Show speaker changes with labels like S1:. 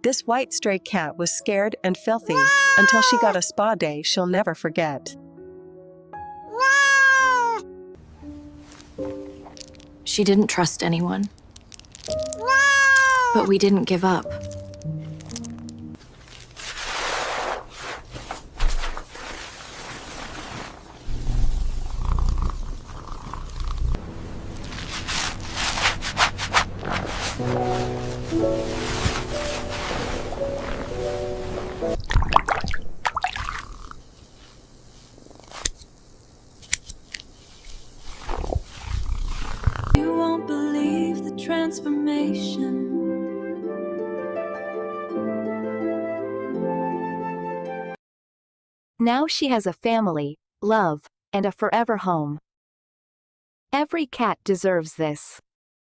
S1: This white stray cat was scared and filthy until she got a spa day she'll never forget.
S2: She didn't trust anyone. But we didn't give up.
S3: You won't believe the transformation.
S4: Now she has a family, love, and a forever home. Every cat deserves this.